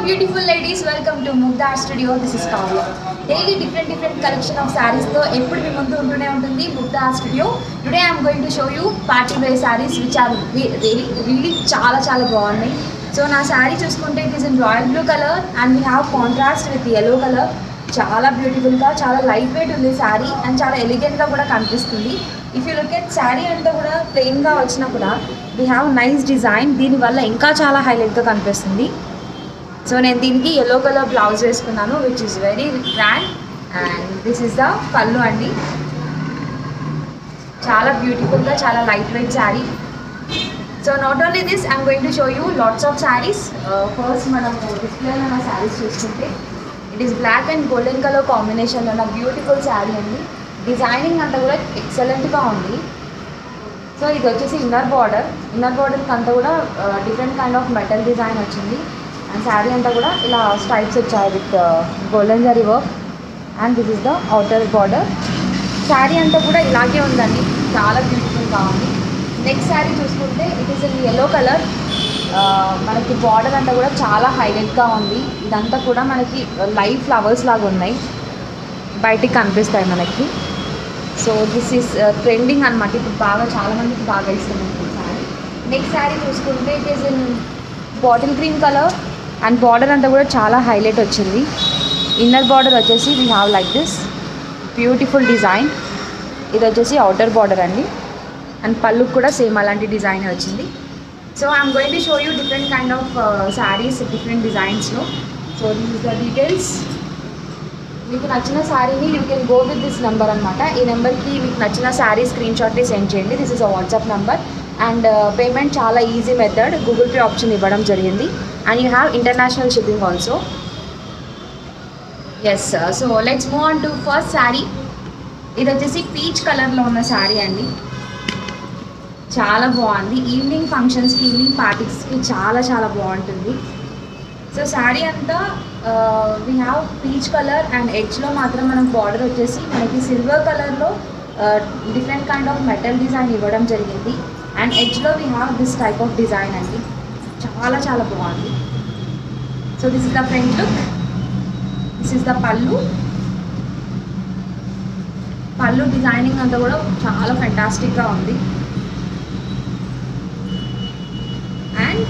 beautiful ladies, welcome to Mugda Studio. This is Kavya. Daily different collection of sarees to eppudu mi mundu untune untundi Mugda Studio. Today I am going to show you party wear sarees which are really చాలా బాగున్నాయి. So నా saree చూసుకుంటే it is in royal blue color and we have contrast with yellow color. చాలా beautiful గా చాలా light wait ఉంది sorry and చాలా elegant గా కూడా కనిపిస్తుంది. If you look at sorry అంతా కూడా ప్లెయిన్ గా వచ్చినా కూడా వీ హ్యావ్ నైస్ డిజైన్, దీనివల్ల ఇంకా చాలా హైలైట్ గా కనిపిస్తుంది. సో నేను దీనికి yellow కలర్ బ్లౌజ్ వేసుకున్నాను which is very grand and this is the pallu అండి. చాలా బ్యూటిఫుల్ గా చాలా light weight sari. So not only this I'm going to show you lots of saris. First మనం డిస్ప్లేలో ఉన్న సారీస్ చూసుకుంటే it is black and golden colour కాంబినేషన్లో ఉన్న బ్యూటిఫుల్ శారీ అండి. డిజైనింగ్ అంతా కూడా ఎక్సలెంట్గా ఉంది. సో ఇది వచ్చేసి ఇన్నర్ బార్డర్కి అంతా కూడా different kind of metal design వచ్చింది అండ్ శారీ అంతా కూడా ఇలా స్ట్రైప్స్ వచ్చాయి with golden zari work and this is the outer border. Sari అంతా కూడా ఇలాగే ఉందండి, చాలా బ్యూటిఫుల్గా ఉంది. నెక్స్ట్ శారీ చూసుకుంటే it is in yellow colour. మనకి బార్డర్ అంతా కూడా చాలా హైలైట్గా ఉంది. ఇదంతా కూడా మనకి లైవ్ ఫ్లవర్స్ లాగా ఉన్నాయి, బయటికి కనిపిస్తాయి మనకి. సో దిస్ ఈస్ ట్రెండింగ్ అనమాట, ఇప్పుడు బాగా చాలామందికి బాగా ఇష్టం శారీ. నెక్స్ట్ శారీ చూసుకుంటే it is in bottle green colour and border అంతా కూడా చాలా హైలైట్ వచ్చింది. ఇన్నర్ బార్డర్ వచ్చేసి we have like this beautiful design. ఇది వచ్చేసి అవుటర్ బార్డర్ అండి అండ్ పళ్ళు కూడా సేమ్ అలాంటి డిజైన్ వచ్చింది. So I'm going to show you different kind of saris different డిజైన్స్లో. So this is the details. మీకు నచ్చిన శారీని you can go with this number అనమాట. ఈ నెంబర్కి మీకు నచ్చిన శారీ స్క్రీన్ షాట్ని సెండ్ చేయండి. This is a WhatsApp number and payment చాలా easy method, Google Pay option ఇవ్వడం జరిగింది and you have international shipping also. Yes, so let's move on to first sari. ఇది వచ్చేసి పీచ్ కలర్లో ఉన్న శారీ అండి. చాలా బాగుంది. ఈవినింగ్ ఫంక్షన్స్కి ఈవినింగ్ పార్టీస్కి చాలా బాగుంటుంది. సో శారీ అంతా we have peach colour and ఎడ్జ్లో మాత్రం మనకు బార్డర్ వచ్చేసి మనకి సిల్వర్ కలర్లో different kind of metal design ఇవ్వడం జరిగింది అండ్ ఎడ్జ్లో we have this type of design అండి. చాలా బాగుంది. So this is the front look, this is the pallu designing అంతా కూడా చాలా ఫెంటాస్టిక్గా ఉంది. And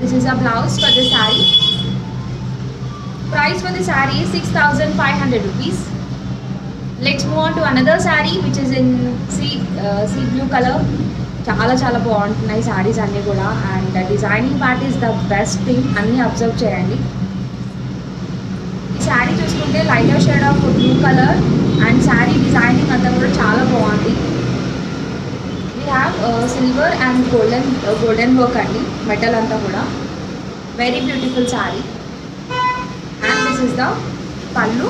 this is a blouse for the saree. Price for the saree is 6,500 rupees. Let's move on to another saree which is in sea blue color. చాలా బాగుంటున్నాయి సారీస్ అన్నీ కూడా and designing part is the best thing. అన్నీ observe చేయండి. ఈ శారీ చూసుకుంటే lighter shade of blue colour and sari designing అంతా కూడా చాలా బాగుంది. We have silver and golden work అండి, మెటల్ అంతా కూడా very beautiful sari. And this is the పళ్ళు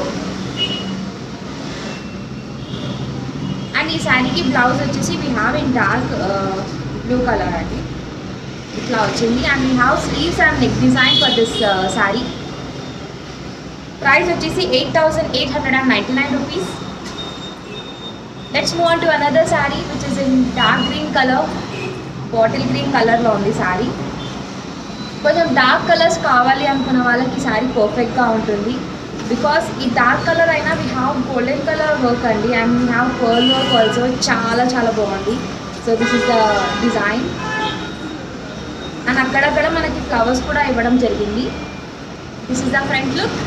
అండ్ ఈ శారీకి బ్లౌజ్ వచ్చేసి we have in dark blue colour అండి, ఇట్లా వచ్చింది. And we have sleeves and neck design for this sari. Price వచ్చేసి 8,899 rupees. Let's move on to another saree which is in dark green color, bottle green కలర్లో ఉంది శారీ. కొంచెం dark colours కావాలి అనుకున్న వాళ్ళకి ఈ శారీ పర్ఫెక్ట్గా ఉంటుంది బికాస్ ఈ డార్క్ కలర్ అయినా we have golden colour work అండి and we have pearl work also. చాలా బాగుంది. So this is the design and అక్కడక్కడ మనకి ఫ్లవర్స్ కూడా ఇవ్వడం జరిగింది. This is the front look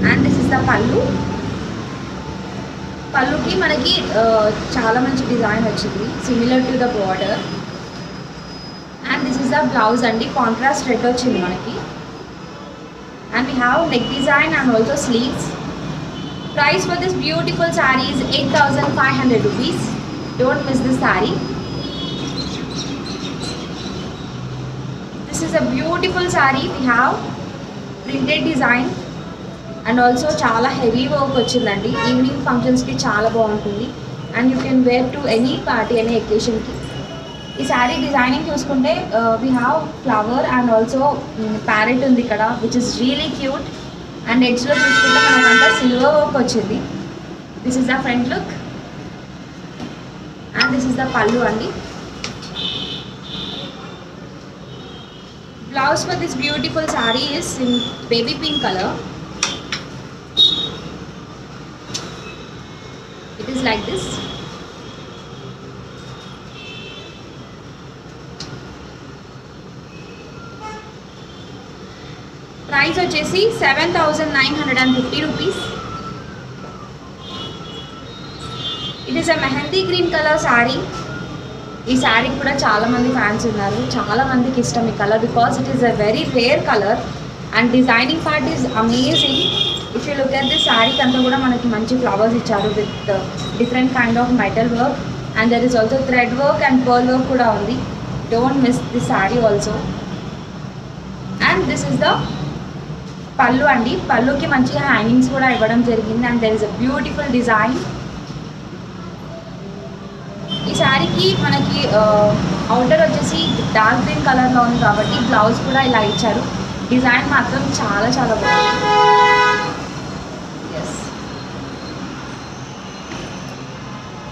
and this is the పళ్ళుకి మనకి చాలా మంచి డిజైన్ వచ్చింది similar to the border. And this is the blouse అండి, కాంట్రాస్ట్ రెడ్ వచ్చింది మనకి and we have neck design and also sleeves. Price for this beautiful sari is 8,500 rupees. Don't miss this saree. This is a beautiful saree. We have printed design and also చాలా heavy work వచ్చిందండి. Evening ఫంక్షన్స్కి చాలా బాగుంటుంది and you can wear to any party any ఎకేషన్కి. ఈ sari designing చూసుకుంటే we have flower and also parrot ఉంది ఇక్కడ which is really cute and ఎడ్జ్లో చూసుకుంటే మనకంతా సిల్వర్ వర్క్ వచ్చింది. This is the front look and this is the pallu అండి. Blouse for this beautiful saree is in baby pink color. It is like this. Price వచ్చేసి 7,950 rupees. It is a mehendi green color saree. ఈ శారీ కూడా చాలా మంది fans ఉన్నారు, చాలా మందికి ఇష్టం ఈ colour because it is a very rare colour and designing part is amazing. If you look at this శారీకి అంతా కూడా మనకి మంచి ఫ్లవర్స్ ఇచ్చారు with different kind of metal work and there is also thread work and pearl work కూడా ఉంది. Don't miss this sari also. And this is the pallu అండి. పళ్ళుకి మంచిగా హ్యాంగింగ్స్ కూడా ఇవ్వడం జరిగింది and there is a beautiful design. ఈ శారీకి మనకి అవుటర్ వచ్చేసి డార్క్ గ్రీన్ కలర్లో ఉంది కాబట్టి బ్లౌజ్ కూడా ఇలా ఇచ్చారు. డిజైన్ మాత్రం చాలా చాలా బాగుంది. Yes,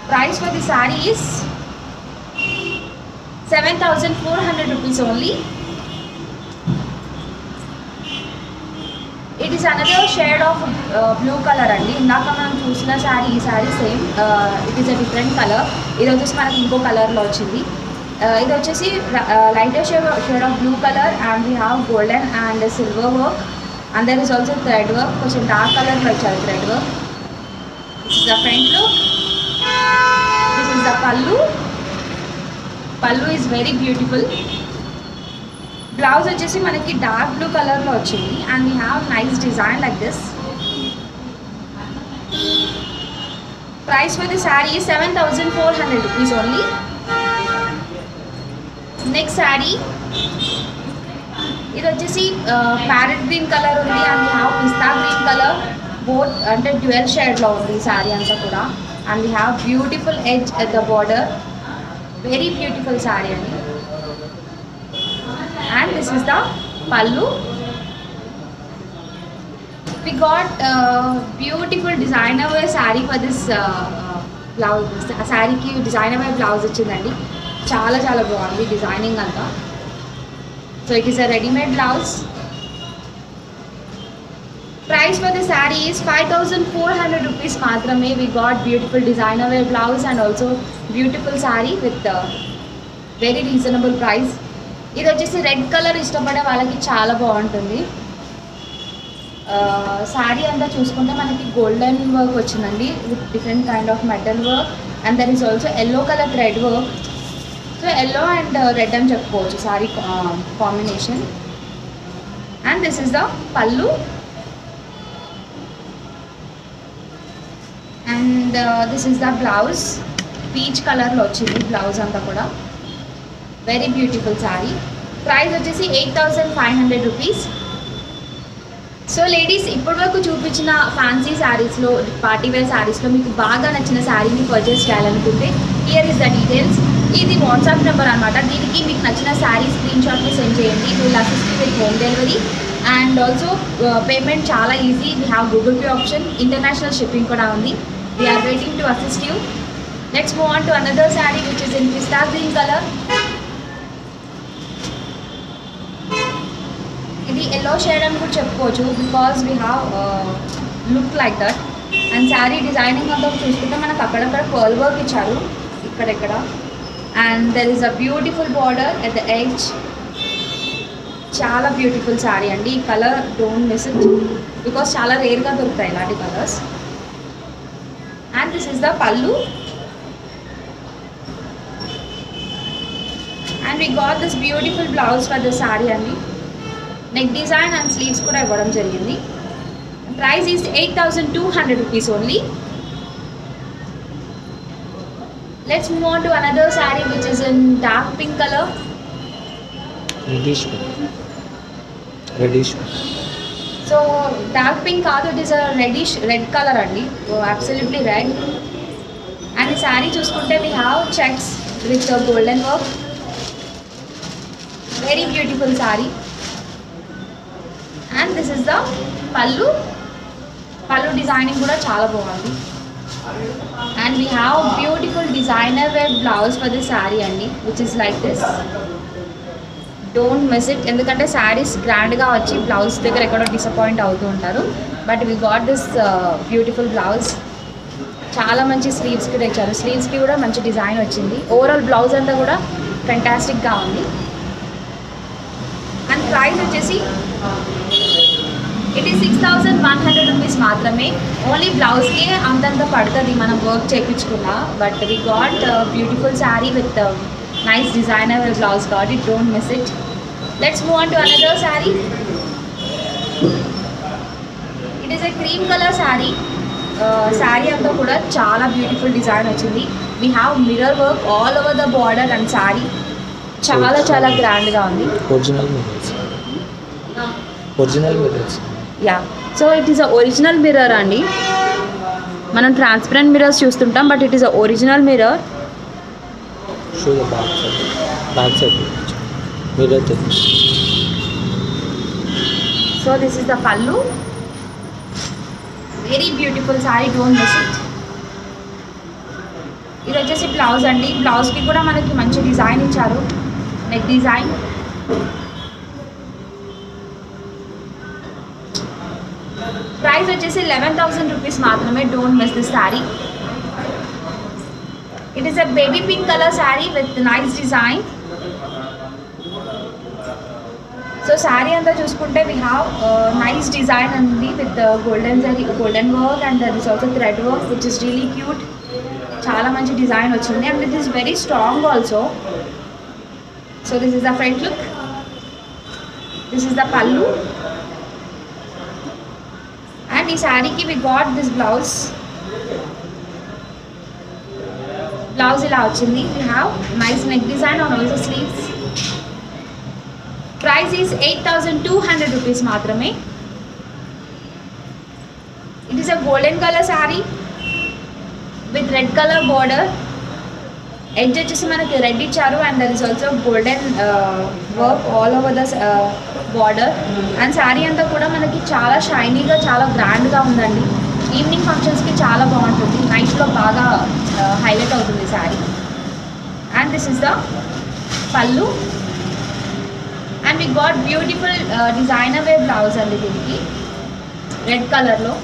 price for the sari is 7,400 rupees only. It is another shade of blue colour అండి. ఇందాక మనం చూసిన శారీ ఈ sari same, it is a different colour. ఇది వచ్చేసి మనకి ఇంకో కలర్లో వచ్చింది. ఇది వచ్చేసి lighter shade of blue colour and we have golden and silver work and there is also thread work. కొంచెం డార్క్ కలర్లో వచ్చారు thread work. This is the front look. This is the పల్లు. పల్లు ఈజ్ వెరీ బ్యూటిఫుల్. బ్లౌజ్ వచ్చేసి మనకి dark blue కలర్లో వచ్చింది and we have nice design like this. Price for the sari 7,400 rupees only. Next sari ఇది వచ్చేసి ప్యారెట్ గ్రీన్ కలర్ ఉంది and we have pista green colour. Both అంటే డ్యూయల్ షేడ్లో ఉంది ఈ శారీ అంతా కూడా and we have beautiful edge at the border. Very beautiful sari అండి. And this is the pallu. We got beautiful designer wear saree for this blouse. Saree ki designer wear blouse వచ్చిందండి. చాలా చాలా బాగుంది డిజైనింగ్ అంతా. So it is a ready made blouse. Price for the saree is 5,400 rupees మాత్రమే. We got beautiful designer wear blouse and also beautiful saree with very reasonable price. ఇది వచ్చేసి red colour ఇష్టపడే వాళ్ళకి చాలా బాగుంటుంది. శారీ అంతా చూసుకుంటే మనకి గోల్డెన్ వర్క్ వచ్చిందండి with different kind of metal work and there is also yellow colour thread work. So yellow and red అని చెప్పుకోవచ్చు sari combination. And this is the pallu and this is the blouse. Peach కలర్లో వచ్చింది blouse అంతా కూడా. Very beautiful sari. Price వచ్చేసి 8,500 rupees. So ladies ఇప్పటి వరకు చూపించిన ఫ్యాన్సీ శారీస్లో పార్టీ వేర్ శారీస్లో మీకు బాగా నచ్చిన శారీని పర్చేస్ చేయాలనుకుంటే హియర్ ఇస్ ద డీటెయిల్స్. ఇది వాట్సాప్ నెంబర్ అనమాట. దీనికి మీకు నచ్చిన శారీ స్క్రీన్ షాట్ని సెండ్ చేయండి. Will assist with home delivery and also payment చాలా easy. We have Google Pay option. International shipping కూడా ఉంది. We are waiting to assist you. Let's move on to another saree which is in pista green color. ఇది yellow shade అని కూడా చెప్పుకోవచ్చు because we have look like that. And sari designing అంతా చూసుకుంటే మనకు అక్కడక్కడ పర్ల్ వర్క్ ఇచ్చారు ఇక్కడెక్కడ and there is a beautiful border at the edge. చాలా బ్యూటిఫుల్ శారీ అండి. ఈ colour don't miss it because చాలా రేర్గా దొరుకుతాయి ఇలాంటి colours. And this is the pallu and we got this beautiful blouse for the saree అండి. నెక్ డిజైన్ అండ్ స్లీవ్స్ కూడా ఇవ్వడం జరిగింది. Price is 8,200 rupees only. Let's move on to another saree which is in dark pink color. Reddish. So dark pink కాదు, it is a reddish red color అండి. Absolutely red. And ఈ saree చూసుకుంటే we have checks with the golden work. Very beautiful saree. And this is the pallu. Pallu designing kuda chaala bagundi. And we have beautiful designer wear blouse for this saree andi, which is like this. Don't miss it. ఎందుకంటే శారీస్ గ్రాండ్గా వచ్చి blouse దగ్గర ఎక్కడో disappoint అవుతూ ఉంటారు. But we got this beautiful blouse. చాలా మంచి sleeves కూడా ఇచ్చారు. స్లీవ్స్కి కూడా మంచి డిజైన్ వచ్చింది. ఓవరాల్ బ్లౌజ్ అంతా కూడా ఫెంటాస్టిక్గా ఉంది. అండ్ ప్రైస్ వచ్చేసి ఇట్ ఈస్ 6,100 రూపీస్ మాత్రమే. ఓన్లీ బ్లౌజ్కే అంతంత పడుతుంది మనం వర్క్ చేయించుకున్నా. But we got beautiful sari with nice designer blouse got it. Don't miss it. Let's move on to another sari. It is a cream colour sari. Sari అంతా కూడా చాలా బ్యూటిఫుల్ డిజైన్ వచ్చింది. We have mirror work all over the border and sari చాలా చాలా గ్రాండ్గా ఉంది. Original mirrors. Yeah, so it is a original mirror అండి. మనం ట్రాన్స్పరెంట్ మిర్రర్స్ చూస్తుంటాం, but it is a original mirror. Show the back side mirror. So this is the pallu. Very beautiful sari, don't miss it. ఇది వచ్చేసి blouse అండి. బ్లౌజ్కి కూడా మనకి మంచి డిజైన్ ఇచ్చారు, నెక్ డిజైన్. ప్రైస్ వచ్చేసి 11,000 రూపీస్ మాత్రమే. Don't miss this sari. It is a baby pink colour sari with nice design. So sari అంతా చూసుకుంటే వీ హ్యావ్ నైస్ డిజైన్ ఉంది with golden work and that is also thread work which is really cute. చాలా మంచి design వచ్చింది and it is very strong also. So this is the front look. This is the pallu. And ఈ శారీకి we got this blouse. Blouse ఇలా వచ్చింది. We have nice neck design on also sleeves. Price is 8,200 rupees మాత్రమే. It is a golden colour sari with red colour border. Edge వచ్చేసి మనకి red ఇచ్చారు and there is also golden work all over the border. And sari అంతా కూడా మనకి చాలా షైనీగా చాలా గ్రాండ్గా ఉందండి. ఈవినింగ్ ఫంక్షన్స్కి చాలా బాగుంటుంది. నైట్లో బాగా హైలైట్ అవుతుంది sari. And this is the pallu. And we got beautiful designer wear blouse అండి. దీనికి రెడ్ కలర్లో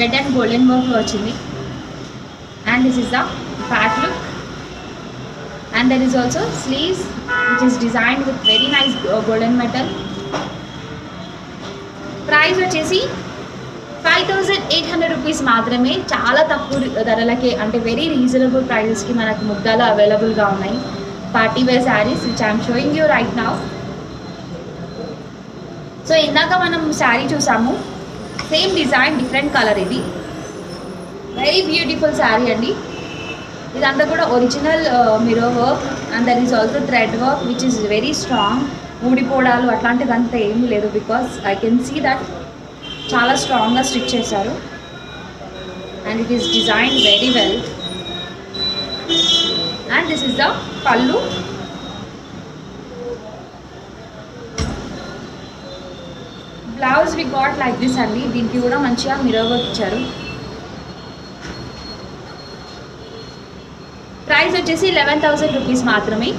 రెడ్ అండ్ గోల్డెన్ వర్క్లో వచ్చింది. And this is the back look. And there is also sleeves which is designed with very nice golden metal. Price వచ్చేసి 5,800 rupees మాత్రమే. చాలా తక్కువ ధరలకే అంటే వెరీ రీజనబుల్ ప్రైజెస్కి మనకు ముగ్గాలు అవైలబుల్గా ఉన్నాయి. Party wear saris which I'm showing you right now. So ఇందాక మనం శారీ చూసాము, సేమ్ డిజైన్ డిఫరెంట్ కలర్. ఇది వెరీ బ్యూటిఫుల్ శారీ అండి. ఇదంతా కూడా original mirror work and there is also thread work which is very strong. ఊడిపోవడాలు అట్లాంటిదంతా ఏమీ లేదు because I can see that చాలా స్ట్రాంగ్గా స్టిచ్ చేశారు. And it is design very well. And this is the pallu. Blouse we got like this అండి. దీనికి కూడా మంచిగా మిర్రర్ వర్క్ ఇచ్చారు. ప్రైస్ వచ్చేసి 11,000 రూపీస్ మాత్రమే.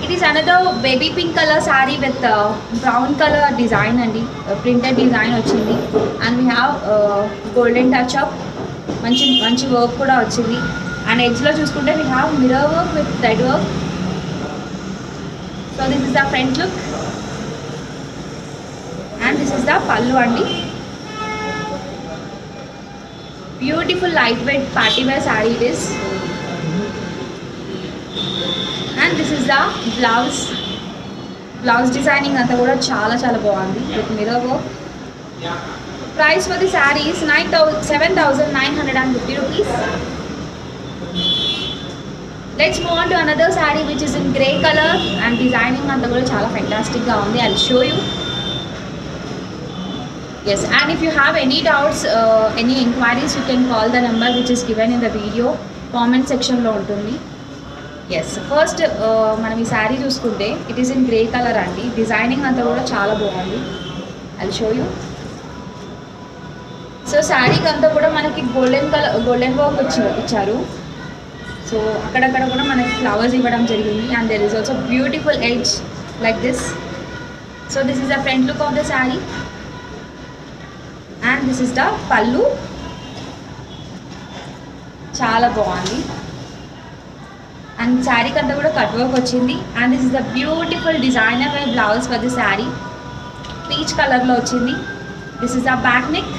It is another baby pink colour sari with brown colour design అండి. ప్రింటెడ్ డిజైన్ వచ్చింది. And we have golden touch up. మంచి మంచి వర్క్ కూడా వచ్చింది. అండ్ ఎడ్జ్లో చూసుకుంటే we have mirror work with thread work. So this is the front look. And this is the pallu అండి. Beautiful light weight party wear sari it is. And this is the blouse. Blouse designing అంతా కూడా చాలా చాలా బాగుంది with mirror work. Price for the sari is 7,950 rupees. Let's move on to another sari which is in grey colour and designing అంతా కూడా చాలా ఫెంటాస్టిక్గా ఉంది. I will show you. Yes, and if you have any doubts, any inquiries, you can call the number which is given in the video. Comment section లో ఉంటుంది. Yes, first మనం ఈ శారీ చూసుకుంటే it is in grey colour అండి. Designing అంతా కూడా చాలా బాగుంది. I will show you. So శారీకి అంతా కూడా మనకి గోల్డెన్ వర్క్ ఇచ్చారు. సో అక్కడక్కడ కూడా మనకి ఫ్లవర్స్ ఇవ్వడం జరిగింది and there is also beautiful edge like this. So this is the front look of the sari and this is the పళ్ళు. చాలా బాగుంది అండ్ శారీకి అంతా కూడా కట్ వర్క్ వచ్చింది and this is the beautiful designer way blouse for the sari. Peach కలర్లో వచ్చింది. This is the back neck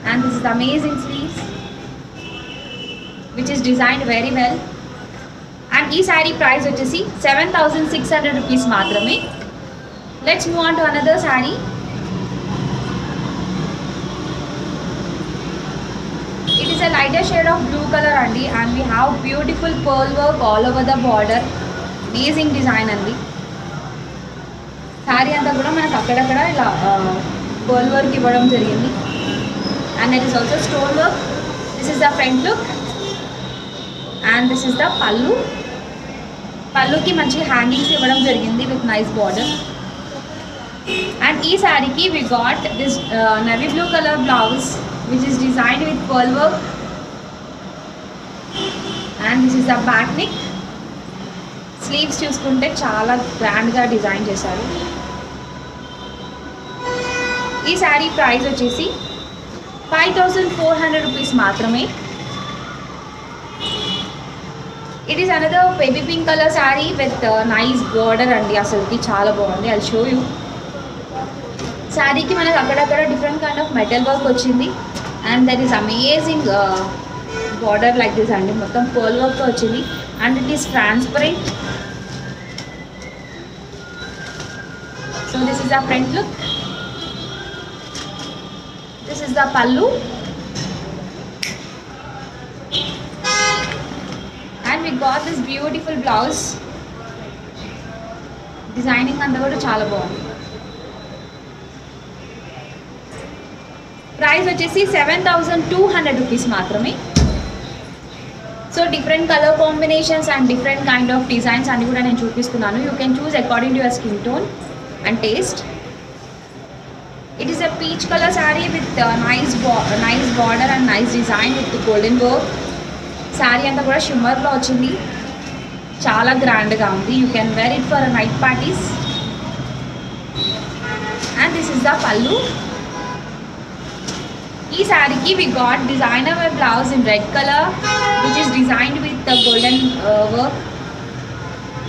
and this is the amazing sleeves which is designed very well. And ఈ sari price వచ్చేసి 7,600 rupees మాత్రమే. Let's move on to another sari. It is a lighter shade of blue color andi and we have beautiful pearl work all over the border. Amazing design andi. Saree anta kuda manaku akkadakada ila pearl work ivvadam jarigindi and there is also stone work. This is the front look and this is the pallu. Pallu ki manchi hangings ivvadam jarigindi with nice border. And ee saree ki we got this navy blue color blouse which is designed with pearl work and this is the back neck. Sleeves చూసుకుంటే చాలా గ్రాండ్గా design చేశారు. ఈ sari price వచ్చేసి 5,400 rupees మాత్రమే. It is another baby pink colour sari with nice border అండి. అసలుకి చాలా బాగుంది. I show you. శారీకి మనకు అక్కడక్కడ different kind of metal work వచ్చింది and there is amazing border like this and మొత్తం pearl work తో వచ్చింది and it is transparent. So this is the front look. This is the pallu and we got this beautiful blouse. Designing అంతా కూడా చాలా బాగుంది. Price వచ్చేసి 7,200 rupees మాత్రమే. So different colour combinations and different kind of designs అన్ని కూడా నేను చూపిస్తున్నాను. You can choose according to your skin tone and taste. It is a peach colour sari with nice border and nice design with golden work. Sari అంతా కూడా షిమ్మర్లో వచ్చింది. చాలా గ్రాండ్గా ఉంది. You can wear it for night parties and this is the pallu. ఈ శారీకి we got designer wear blouse in red color which is designed with the golden work.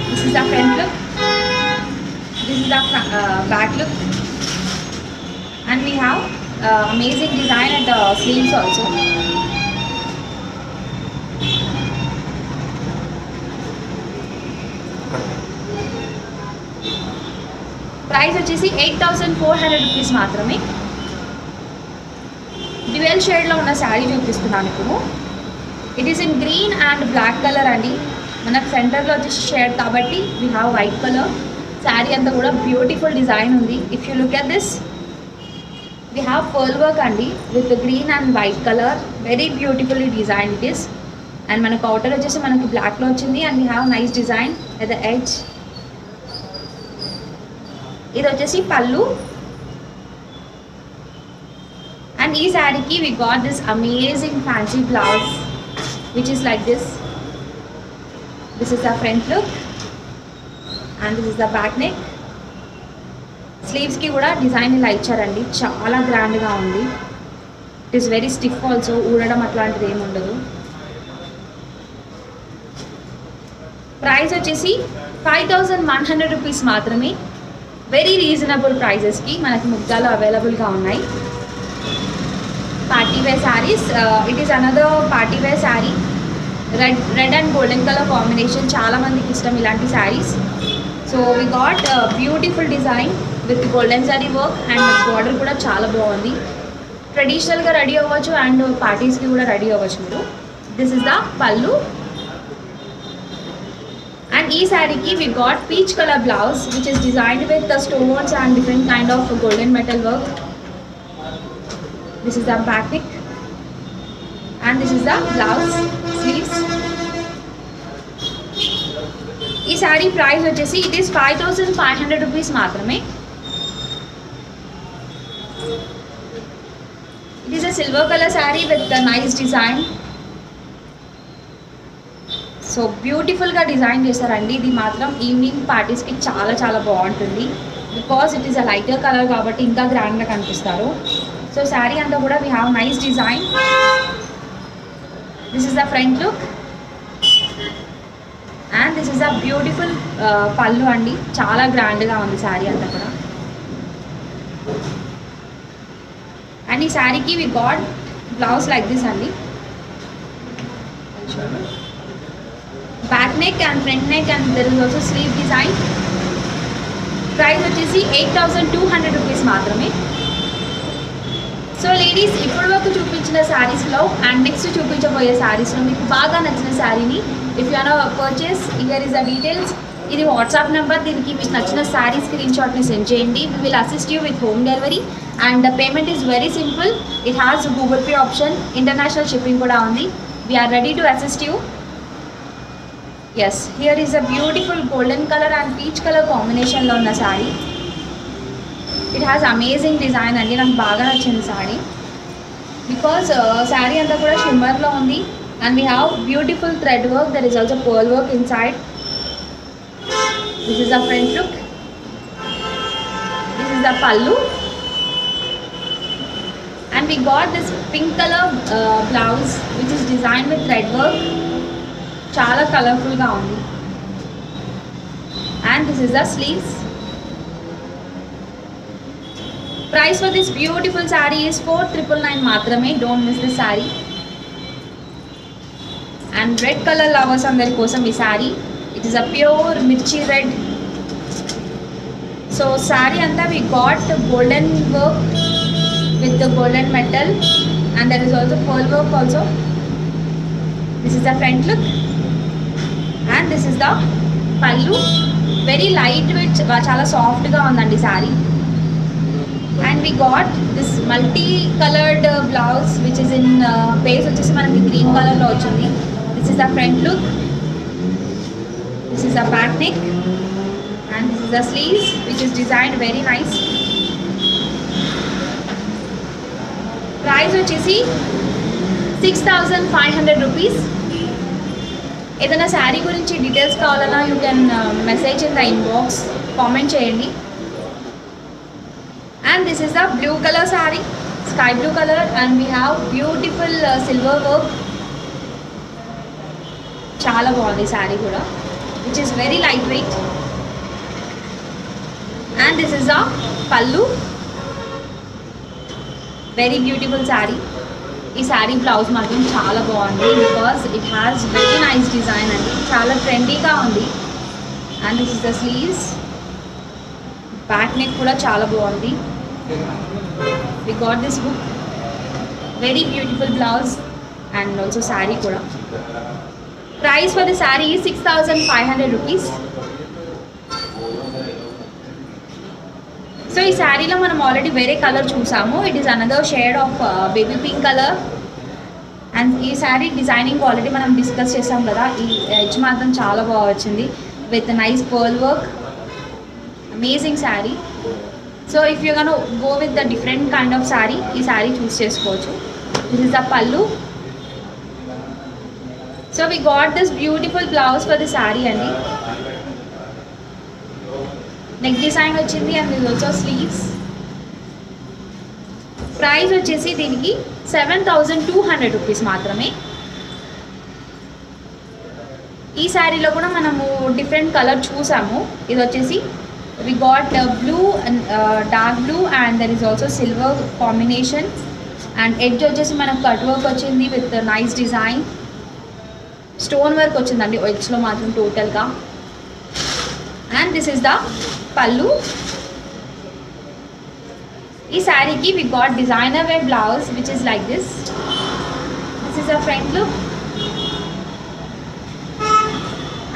This is the front look. This is the back look and we have amazing design at the sleeves also. Price వచ్చేసి 8,400 rupees మాత్రమే. Dual షేడ్లో ఉన్న శారీ చూపిస్తున్నాను ఇప్పుడు. It is in green and black colour అండి. మనకు సెంటర్లో వచ్చేసి షేడ్ కాబట్టి we have white colour. Sari అంతా కూడా బ్యూటిఫుల్ డిజైన్ ఉంది. If you look at this we have pearl work అండి with green and white colour. Very beautifully design it is. And మనకు అవుటర్ వచ్చేసి మనకి బ్లాక్లో వచ్చింది and we have nice design at the edge. ఇది వచ్చేసి పళ్ళు. And ee saree ki we got this amazing fancy blouse which is like this. This is the front look and this is the back neck. Sleeves ki kuda design ila ichcharandi. Chaala grand ga undi. It is very stiff also. Udadam atlantidi em undadu. Price vachesi 5,100 rupees మాత్రమే. Very reasonable prices ki manaki muggalo available ga unnai. Party wear sarees. It is another party wear saree. Red and golden color combination. Chaala mandiki ishtam ilanti sarees. So we got a beautiful design with golden saree work and border kuda chaala bagundi. Traditional ga ready avvachu and parties ki kuda ready avvachu meeru. This is the pallu. And ee saree ki we got peach color blouse which is designed with the stones and different kind of golden metal work. This is the back neck and this is the blouse sleeves. ఈ sorry price వచ్చేసి it is 5,500 rupees మాత్రమే. It is a silver colour sorry with nice design so బ్యూటిఫుల్గా design చేశారండి. ఇది మాత్రం evening పార్టీస్కి చాలా చాలా బాగుంటుంది. Because it is a lighter colour కాబట్టి ఇంకా గ్రాండ్గా కనిపిస్తారు. సో శారీ అంతా కూడా we have nice design. This is the front look and this is the beautiful పళ్ళు అండి. చాలా గ్రాండ్గా ఉంది శారీ అంతా కూడా. అండ్ ఈ శారీకి we got blouse like this అండి. Back neck and front neck and there is also sleeve design. Price వచ్చేసి 8,200 రూపీస్ మాత్రమే. సో లేడీస్, ఇప్పటి వరకు చూపించిన శారీస్లో అండ్ నెక్స్ట్ చూపించబోయే శారీస్లో మీకు బాగా నచ్చిన శారీని if you are purchase, here is the details. ఇది వాట్సాప్ నెంబర్. దీనికి మీకు నచ్చిన శారీ స్క్రీన్ షాట్ని సెండ్ చేయండి. We will assist you with home delivery and the payment is very simple. It has Google Pay option, international shipping కూడా ఉంది. We're ready to assist you. Yes, here is a beautiful golden colour and peach colour కాంబినేషన్లో ఉన్న sari. It has amazing design అండి. నాకు బాగా నచ్చింది sari because sari అంతా కూడా షిమ్మర్లో ఉంది and we have beautiful thread work. There is also pearl work in side. This is the front look. This is the pallu and we got this pink color blouse which is designed with thread work. Chala colorful ga undi. And this is the sleeves. Price for this beautiful saree is 4,999 matrame. Don't miss this saree. And red color lovers andari kosam ee saree. It is a pure mirchi red. So saree anta we got golden work with the golden metal and there is also pearl work also. This is the front look and this is the pallu. Very lightweight, chala soft ga undandi saree. And we got this multi colored blouse which is in base vachesi manaki green color lo vachindi. This is the front look. This is the back neck and this is the sleeves which is designed very nice. Price వచ్చేసి 6,500 rupees. ఏదైనా శారీ గురించి details కావాలన్నా you can message in the inbox, comment చేయండి. And this is the blue colour sari, sky blue colour and we have beautiful silver work. చాలా బాగుంది శారీ కూడా, which is very light weight. And this is the pallu. Very beautiful sari. ఈ sari blouse మాత్రం చాలా బాగుంది because it has very nice design అండి. చాలా ట్రెండీగా ఉంది. And this is the sleeves. Back neck కూడా చాలా బాగుంది. We got this look. Very beautiful blouse and also sari కూడా. Price for the sari 6,500 rupees. So ఈ శారీలో మనం ఆల్రెడీ వేరే కలర్ చూసాము. It is another shade of baby pink colour. And ఈ శారీ డిజైనింగ్ ఆల్రెడీ మనం డిస్కస్ చేసాం కదా. ఈ ఎడ్జ్ మాత్రం చాలా బాగా వచ్చింది with nice pearl work. Amazing sari. So if you gonna go with the different kind of sari, ఈ శారీ చూస్ చేసుకోవచ్చు. దిస్ ఇస్ ద పల్లు. So we got this beautiful blouse for the sari అండి. నెక్ డిజైన్ వచ్చింది అండ్ ఇది ఆల్సో స్లీవ్స్. ప్రైస్ వచ్చేసి దీనికి 7,200 rupees మాత్రమే. ఈ శారీలో కూడా మనము డిఫరెంట్ కలర్ చూసాము. ఇది వచ్చేసి we got blue and dark blue and there is also silver combination. And edge వచ్చేసి మనకు కట్ వర్క్ వచ్చింది with nice design. Stone work వచ్చిందండి ఎడ్జ్లో మాత్రం టోటల్గా. And this is the pallu. ఈ శారీకి we got designer wear blouse which is like this. This is the front look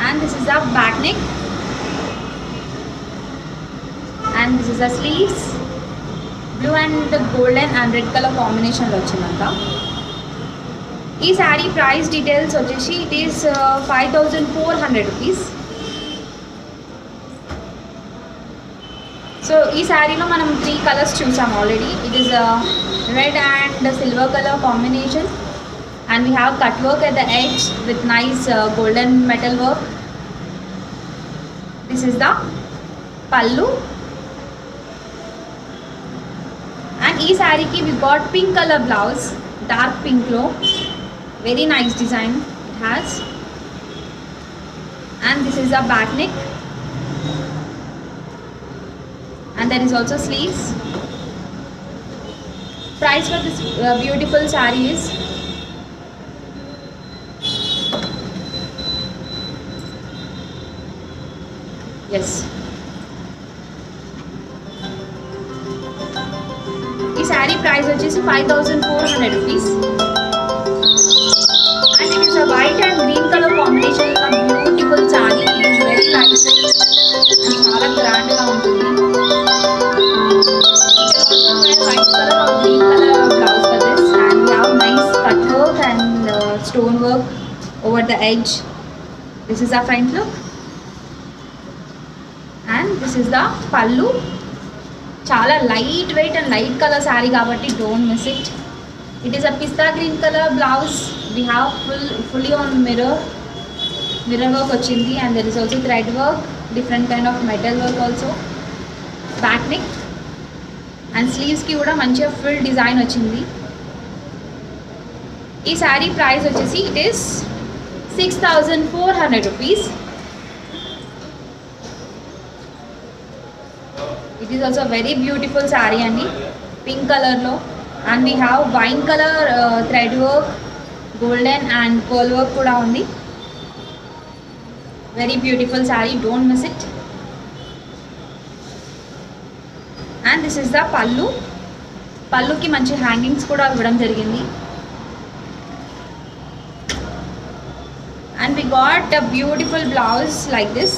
and this is the back neck and this is the sleeves. Blue and golden and red colour combination వచ్చిందంట. ఈ sari price details వచ్చేసి it is 5,400 rupees. So ఈ శారీలో మనం 3 colours చూసాం already. It is red and silver colour combination and we have cut work at the edge with nice golden metal work. This is the pallu, and ee saree ki we got pink color blouse, dark pink lo, very nice design it has, and this is the back neck, and there is also sleeves. Price for this beautiful saree is ఈ sari price వచ్చేసి 5400 rupees, and it is a white and green colour combination beautiful sari. It is very nice and చాలా grand గా ఉంటుంది. White colour or green colour blouse for this, and we have nice cut work and stone work over the edge. This is our front look. And this is the pallu. Chala light weight and light color saree kabatti don't miss it. It is a pista green color blouse. We have fully on mirror work ochindi, and there is also thread work, different kind of metal work also. Back neck and sleeves ki kuda manchiga full design ochindi. Ee saree price vachesi it is 6400 rupees. It is also a very beautiful saree andi, pink color lo, and we have wine color thread work, golden and pearl work kuda undi. Very beautiful saree, don't miss it. And this is the pallu. Pallu ki manchi hangings kuda ivvadam jarigindi, and we got a beautiful blouse like this.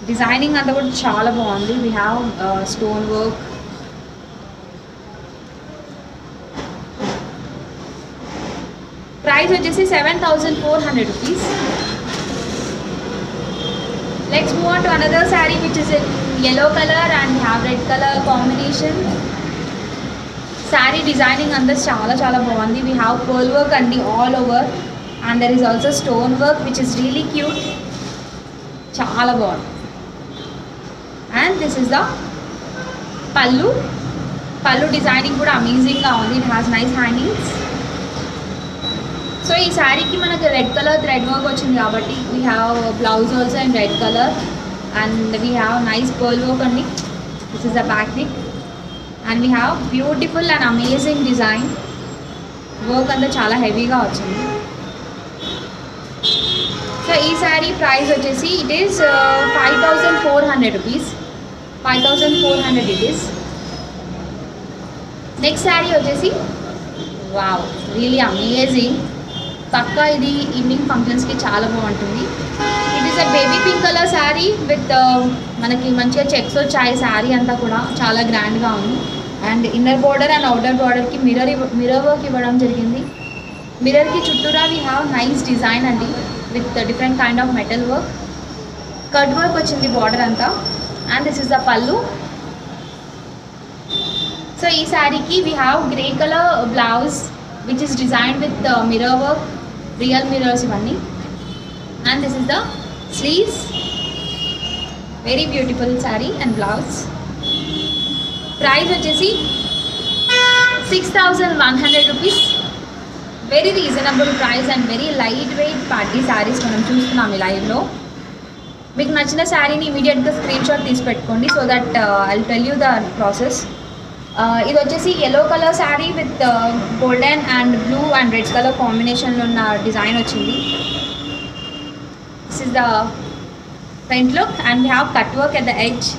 Designing అంతా కూడా చాలా బాగుంది. We have stone work, price వచ్చేసి 7400 rupees. Let's move on to another saree which is in yellow color and we have red color combination. Saree designing అంతా చాలా బాగుంది. We have pearl work and all over, and there is also stone work which is really cute. చాలా బాగుంది. And this is the pallu. Pallu designing kuda amazing ga undi. It has nice hangings. So ee saree ki manaku red color thread work ochindi kabatti we have blouse also in red color, and we have nice pearl work andi. This is the back neck, and we have beautiful and amazing design work anta chala heavy ga ochindi. So ee saree price vachesi it is 5400 rupees. 5400 it is. Next saree vachesi, wow, really amazing. Pakka idi evening functions ki chala baaguntundi. It is a baby pink color saree with manaki manchiga checks vachayi. Saree anta kuda chala grand ga undi, and inner border and outer border ki mirror work ivvadam jarigindi. Mirror ki chuttura we have nice design andi with different kind of metal work. Cut work ochindi border anta, and this is the pallu. So ee saree ki we have grey color blouse which is designed with mirror work, real mirrors ivanni, and this is the sleeves. Very beautiful saree and blouse. Price vachesi 6100 rupees. Very reasonable price and very lightweight party sarees మనం చూస్తున్నాం ఈ లైవ్లో. మీకు నచ్చిన శారీని ఇమీడియట్గా screen shot తీసి పెట్టుకోండి, so that I tell you the process. ఇది వచ్చేసి yellow colour sari with golden and blue and red colour కాంబినేషన్లో ఉన్న డిజైన్ వచ్చింది. This is the front look, and we have cut work at the edge.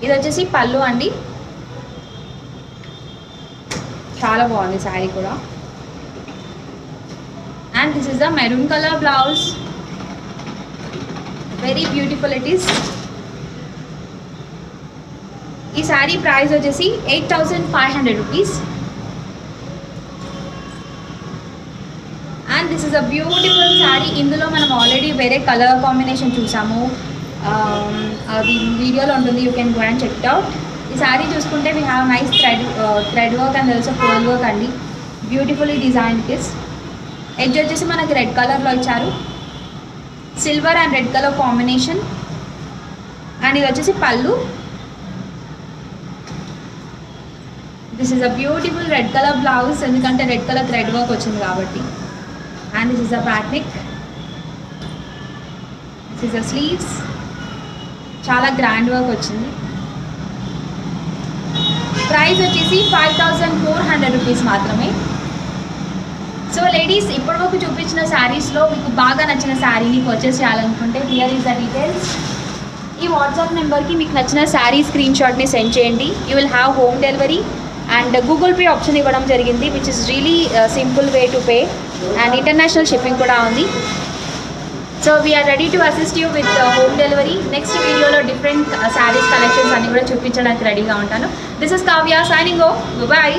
ఇది వచ్చేసి పళ్ళు అండి, చాలా బాగుంది శారీ కూడా. And this is the maroon color blouse. Very beautiful it is. ఈ saree price వచ్చేసి 8500 rupees. And this is a beautiful saree. ఇందులో మనం ఆల్రెడీ వేరే కలర్ కాంబినేషన్ చూసాము, అది వీడియోలో ఉంటుంది, you can go and check it out. ఈ శారీ చూసుకుంటే we have nice thread work and also pearl work అండి. Beautifully design this. ఎడ్జ్ వచ్చేసి మనకి రెడ్ కలర్లో ఇచ్చారు, silver and red colour combination. And ఇది వచ్చేసి pallu. This is a beautiful red colour blouse, ఎందుకంటే రెడ్ కలర్ థ్రెడ్ వర్క్ వచ్చింది కాబట్టి. And this is a back neck. This is a sleeves, చాలా గ్రాండ్ వర్క్ వచ్చింది. ప్రైస్ వచ్చేసి 5400 రూపీస్ మాత్రమే. So ladies, ఇప్పటివరకు చూపించిన శారీస్లో మీకు బాగా నచ్చిన శారీని పర్చేస్ చేయాలనుకుంటే హియర్ ఈజ్ ద డీటెయిల్స్. ఈ వాట్సాప్ నెంబర్కి మీకు నచ్చిన శారీ స్క్రీన్ షాట్ని సెండ్ చేయండి. You will have home delivery and Google Pay option ఇవ్వడం జరిగింది, which is really simple way to pay. And international shipping కూడా ఉంది. So we're ready to assist you with home delivery. Next వీడియోలో different saris collections అన్ని కూడా చూపించడానికి రెడీగా ఉంటాను. This is Kavya signing off. Bye.